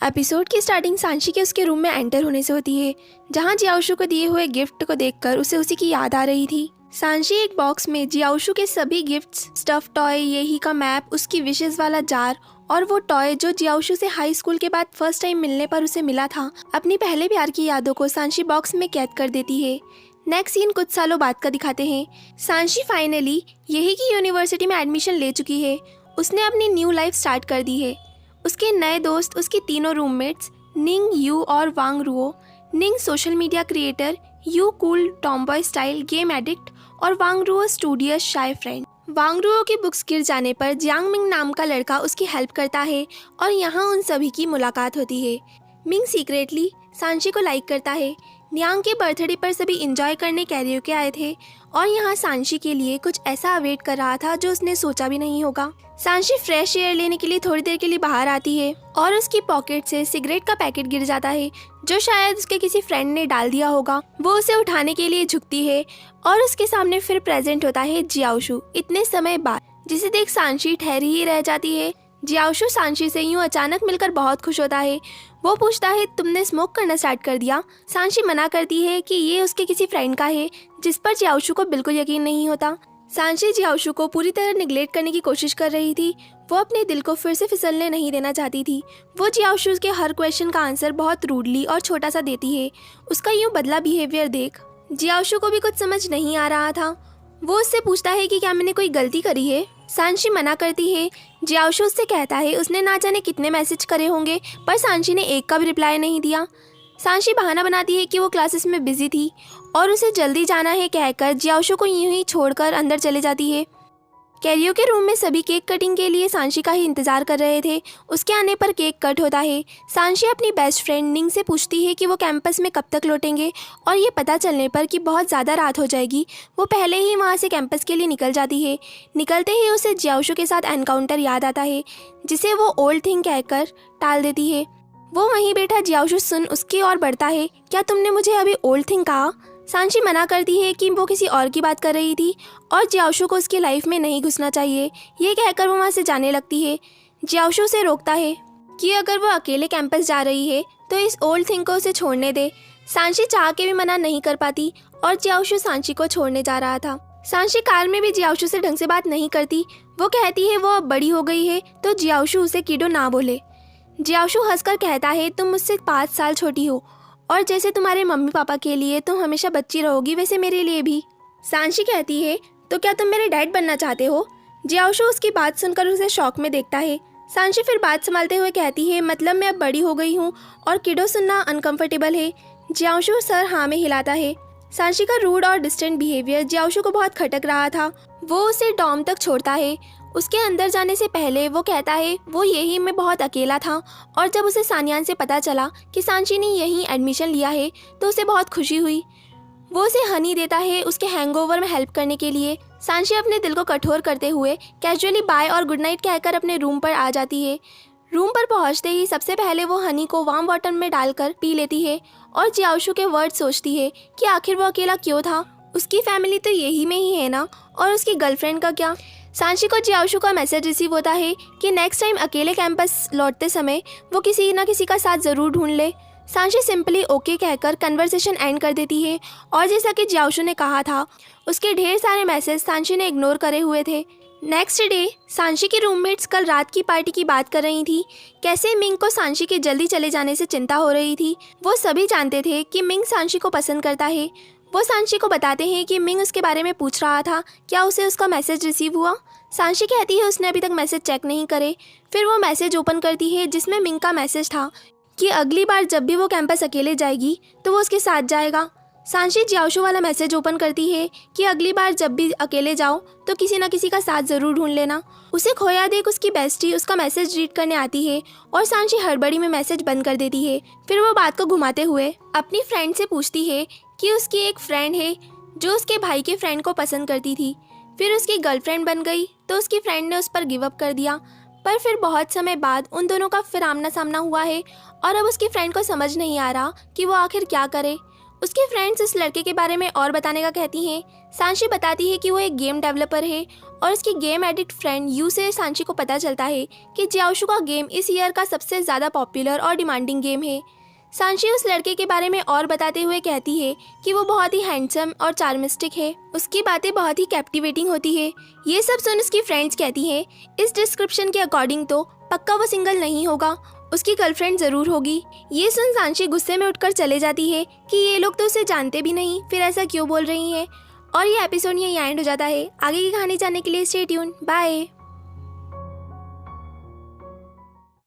Episode की starting सांशी के उसके रूम में एंटर होने से होती है, जहां जियाओशु को दिए हुए गिफ्ट को देखकर उसे उसी की याद आ रही थी। सांशी एक बॉक्स में जियाओशु के सभी गिफ्ट्स, स्टफ टॉय, येही का मैप, उसकी विशेष वाला जार और वो टॉय जो जियाओशु से हाई स्कूल के बाद फर्स्ट टाइम मिलने पर उसे मिला था, अपनी पहले प्यार की यादों को सांशी बॉक्स में कैद कर देती है। नेक्स्ट सीन कुछ सालों बाद का दिखाते हैं। सांशी फाइनली येही की यूनिवर्सिटी में एडमिशन ले चुकी है। उसने अपनी न्यू लाइफ स्टार्ट कर दी है। उसके नए दोस्त उसकी तीनों रूममेट्स निंग, यू और Wang Ruo. Ning social media creator, Yu cool tomboy style game addict और वांग रुओ स्टूडियस शाय फ्रेंड। वांग रुओ की बुक्स गिर जाने पर जियांग मिंग नाम का लड़का उसकी हेल्प करता है और यहाँ उन सभी की मुलाकात होती है। मिंग सीक्रेटली सांशी को लाइक करता है। नियांग के बर्थडे पर सभी एंजॉय करने कैरियोके आए थे और यहाँ सांशी के लिए कुछ ऐसा अवेट कर रहा था जो उसने सोचा भी नहीं होगा। सांशी फ्रेश एयर लेने के लिए थोड़ी देर के लिए बाहर आती है और उसकी पॉकेट से सिगरेट का पैकेट गिर जाता है जो शायद उसके किसी फ्रेंड ने डाल दिया होगा। वो उसे उठाने के लिए झुकती है और उसके सामने फिर प्रेजेंट होता है जियाओशु इतने समय बाद, जिसे देख सांशी ठहरी ही रह जाती है। जियाओशु सांशी से यूं अचानक मिलकर बहुत खुश होता है। वो पूछता है, तुमने स्मोक करना स्टार्ट कर दिया? सांशी मना करती है कि ये उसके किसी फ्रेंड का है, जिस पर जियाओशु को बिल्कुल यकीन नहीं होता। सांशी जियाओशु को पूरी तरह निगलेक्ट करने की कोशिश कर रही थी। वो अपने दिल को फिर से फिसलने नहीं देना चाहती थी। वो जियाओशु के हर क्वेश्चन का आंसर बहुत रूडली और छोटा सा देती है। उसका यूं बदला बिहेवियर देख जियाओशु को भी कुछ समझ नहीं आ रहा था। वो उससे पूछता है कि क्या मैंने कोई गलती करी है? सांशी मना करती है। जियाओशु उससे कहता है उसने ना जाने कितने मैसेज करे होंगे, पर सांशी ने एक का भी रिप्लाई नहीं दिया। सांशी बहाना बनाती है कि वो क्लासेस में बिजी थी और उसे जल्दी जाना है कहकर जियाओशु को यूं ही छोड़कर अंदर चले जाती है। कैरियोके रूम में सभी केक कटिंग के लिए सांशी का ही इंतजार कर रहे थे। उसके आने पर केक कट होता है। सांशी अपनी बेस्ट फ्रेंड निंग से पूछती है कि वो कैंपस में कब तक लौटेंगे और ये पता चलने पर कि बहुत ज़्यादा रात हो जाएगी वो पहले ही वहाँ से कैंपस के लिए निकल जाती है। निकलते ही उसे जियाओशु के साथ एनकाउंटर याद आता है, जिसे वो ओल्ड थिंग कहकर टाल देती है। वो वहीं बैठा जियाओशु सुन उसकी ओर बढ़ता है। क्या तुमने मुझे अभी ओल्ड थिंग कहा? सांशी मना करती है कि वो किसी और की बात कर रही थी और जियाओशु को उसकी लाइफ में नहीं घुसना चाहिए। ये कहकर वो वहाँ से जाने लगती है। जियाओशु उसे रोकता है कि अगर वो अकेले कैंपस जा रही है तो इस ओल्ड थिंग को उसे छोड़ने दे। सांशी चाह के भी मना नहीं कर पाती और जियाओशु सांशी को छोड़ने जा रहा था। सांशी कार में भी जियाओशु से ढंग से बात नहीं करती। वो कहती है वो अब बड़ी हो गई है तो जियाओशु उसे किडो ना बोले। जियाओशु हंसकर कहता है, तुम मुझसे 5 साल छोटी हो और जैसे तुम्हारे मम्मी पापा के लिए तुम हमेशा बच्ची रहोगी, वैसे मेरे लिए भी। सांशी कहती है, तो क्या तुम मेरे डैड बनना चाहते हो? जियाओशु उसकी बात सुनकर उसे शॉक में देखता है। सांशी फिर बात संभालते हुए कहती है, मतलब मैं अब बड़ी हो गई हूँ और किडो सुनना अनकंफर्टेबल है। जियाओशु सर हाँ में हिलाता है। सांशी का रूड और डिस्टेंट बिहेवियर जियाओशु को बहुत खटक रहा था। वो उसे डॉम तक छोड़ता है। उसके अंदर जाने से पहले वो कहता है वो यही में बहुत अकेला था और जब उसे सानियान से पता चला कि सांशी ने यहीं एडमिशन लिया है तो उसे बहुत खुशी हुई। वो उसे हनी देता है उसके हैंगओवर में हेल्प करने के लिए। सांशी अपने दिल को कठोर करते हुए कैजुअली बाय और गुड नाइट कहकर अपने रूम पर आ जाती है। रूम पर पहुंचते ही सबसे पहले वो हनी को वार्म वाटर में डालकर पी लेती है और जियाओशु के वर्ड सोचती है कि आखिर वो अकेला क्यों था। उसकी फैमिली तो यही में ही है ना, और उसकी गर्लफ्रेंड का क्या? सांशी को जियाओशु का मैसेज रिसीव होता है कि नेक्स्ट टाइम अकेले कैंपस लौटते समय वो किसी न किसी का साथ ज़रूर ढूंढ ले। सांशी सिंपली ओके कहकर कन्वर्सेशन एंड कर देती है और जैसा कि जियाओशु ने कहा था उसके ढेर सारे मैसेज सांशी ने इग्नोर करे हुए थे। नेक्स्ट डे सांशी की रूममेट्स कल रात की पार्टी की बात कर रही थी। कैसे मिंग को सांशी के जल्दी चले जाने से चिंता हो रही थी। वो सभी जानते थे कि मिंग सांशी को पसंद करता है। वो सांशी को बताते हैं कि मिंग उसके बारे में पूछ रहा था, क्या उसे उसका मैसेज रिसीव हुआ? सांशी कहती है उसने अभी तक मैसेज चेक नहीं करे। फिर वो मैसेज ओपन करती है जिसमें मिंग का मैसेज था कि अगली बार जब भी वो कैंपस अकेले जाएगी तो वो उसके साथ जाएगा। सांशी जियाओशु वाला मैसेज ओपन करती है कि अगली बार जब भी अकेले जाओ तो किसी न किसी का साथ ज़रूर ढूंढ लेना। उसे खोया देख उसकी बेस्टी उसका मैसेज रीड करने आती है और सांशी हड़बड़ी में मैसेज बंद कर देती है। फिर वो बात को घुमाते हुए अपनी फ्रेंड से पूछती है कि उसकी एक फ्रेंड है जो उसके भाई के फ्रेंड को पसंद करती थी, फिर उसकी गर्लफ्रेंड बन गई तो उसकी फ्रेंड ने उस पर गिव अप कर दिया। पर फिर बहुत समय बाद उन दोनों का फिर आमना सामना हुआ है और अब उसकी फ्रेंड को समझ नहीं आ रहा कि वो आखिर क्या करे। उसके फ्रेंड्स इस लड़के के बारे में और बताने का कहती हैं। सांशी बताती है कि वो एक गेम डेवलपर है और उसकी गेम एडिक्ट फ्रेंड यू से सांशी को पता चलता है कि जियाओशु का गेम इस ईयर का सबसे ज़्यादा पॉपुलर और डिमांडिंग गेम है। सांशी उस लड़के के बारे में और बताते हुए कहती है कि वो बहुत ही हैंडसम और चार्मिस्टिक है, उसकी बातें बहुत ही कैप्टिवेटिंग होती है। ये सब सुन उसकी फ्रेंड्स कहती हैं इस डिस्क्रिप्शन के अकॉर्डिंग तो पक्का वो सिंगल नहीं होगा, उसकी गर्लफ्रेंड ज़रूर होगी। ये सुन सांशी गुस्से में उठकर चले जाती है कि ये लोग तो उसे जानते भी नहीं, फिर ऐसा क्यों बोल रही हैं। और ये एपिसोड यहीं एंड हो जाता है। आगे की कहानी जानने के लिए स्टे ट्यून। बाय।